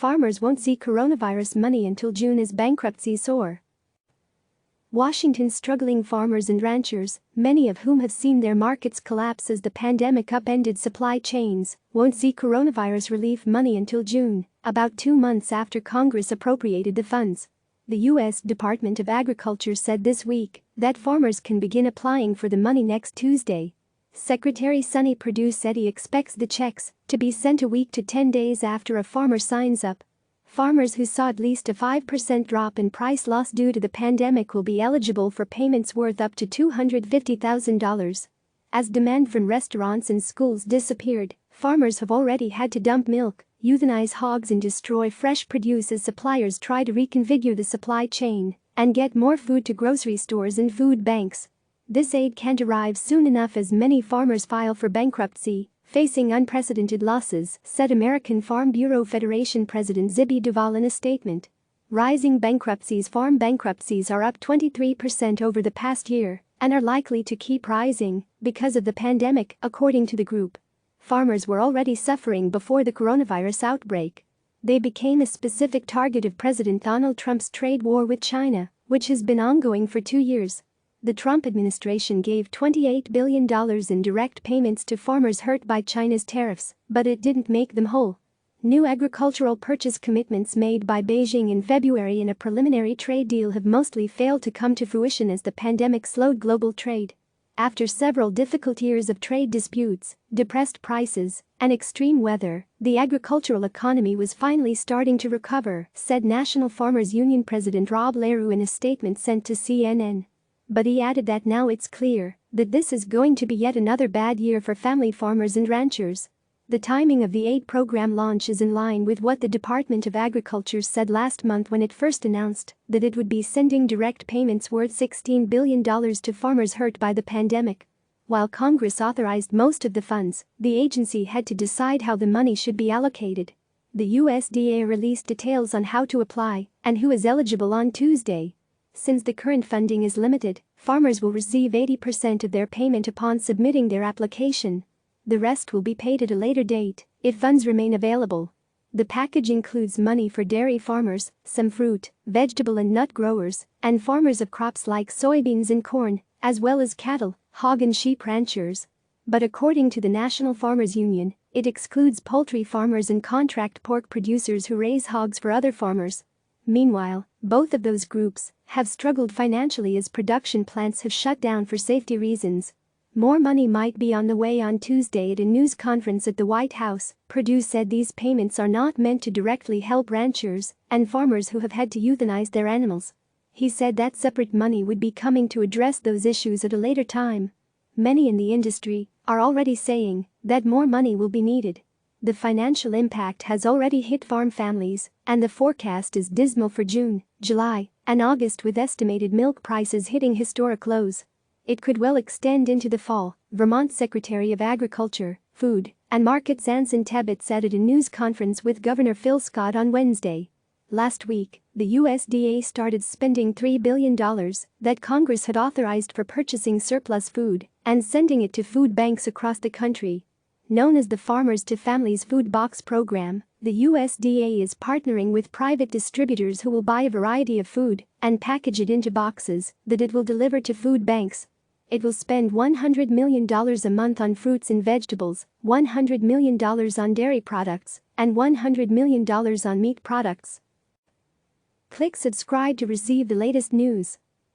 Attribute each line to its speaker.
Speaker 1: farmers won't see coronavirus money until June as bankruptcies soar. Washington's struggling farmers and ranchers, many of whom have seen their markets collapse as the pandemic upended supply chains, won't see coronavirus relief money until June, about 2 months after Congress appropriated the funds. The U.S. Department of Agriculture said this week that farmers can begin applying for the money next Tuesday. Secretary Sonny Perdue said he expects the checks to be sent a week to 10 days after a farmer signs up. Farmers who saw at least a 5% drop in price loss due to the pandemic will be eligible for payments worth up to $250,000. As demand from restaurants and schools disappeared, farmers have already had to dump milk, euthanize hogs and destroy fresh produce as suppliers try to reconfigure the supply chain and get more food to grocery stores and food banks. This aid can't arrive soon enough as many farmers file for bankruptcy, facing unprecedented losses, said American Farm Bureau Federation President Zippy Duvall in a statement. Rising bankruptcies. Farm bankruptcies are up 23% over the past year and are likely to keep rising because of the pandemic, according to the group. Farmers were already suffering before the coronavirus outbreak. They became a specific target of President Donald Trump's trade war with China, which has been ongoing for 2 years. The Trump administration gave $28 billion in direct payments to farmers hurt by China's tariffs, but it didn't make them whole. New agricultural purchase commitments made by Beijing in February in a preliminary trade deal have mostly failed to come to fruition as the pandemic slowed global trade. After several difficult years of trade disputes, depressed prices, and extreme weather, the agricultural economy was finally starting to recover, said National Farmers Union President Rob Leroux in a statement sent to CNN. But he added that now it's clear that this is going to be yet another bad year for family farmers and ranchers. The timing of the aid program launch is in line with what the Department of Agriculture said last month when it first announced that it would be sending direct payments worth $16 billion to farmers hurt by the pandemic. While Congress authorized most of the funds, the agency had to decide how the money should be allocated. The USDA released details on how to apply and who is eligible on Tuesday. Since the current funding is limited, farmers will receive 80% of their payment upon submitting their application. The rest will be paid at a later date if funds remain available. The package includes money for dairy farmers, some fruit, vegetable and nut growers, and farmers of crops like soybeans and corn, as well as cattle, hog and sheep ranchers. But according to the National Farmers Union, it excludes poultry farmers and contract pork producers who raise hogs for other farmers. Meanwhile, both of those groups have struggled financially as production plants have shut down for safety reasons. More money might be on the way on Tuesday at a news conference at the White House. Perdue said these payments are not meant to directly help ranchers and farmers who have had to euthanize their animals. He said that separate money would be coming to address those issues at a later time. Many in the industry are already saying that more money will be needed. The financial impact has already hit farm families, and the forecast is dismal for June, July, and August with estimated milk prices hitting historic lows. It could well extend into the fall, Vermont Secretary of Agriculture, Food, and Markets Anson Tebbett said at a news conference with Governor Phil Scott on Wednesday. Last week, the USDA started spending $3 billion that Congress had authorized for purchasing surplus food and sending it to food banks across the country. Known as the Farmers to Families Food Box Program, the USDA is partnering with private distributors who will buy a variety of food and package it into boxes that it will deliver to food banks. It will spend $100 million a month on fruits and vegetables, $100 million on dairy products, and $100 million on meat products. Click subscribe to receive the latest news.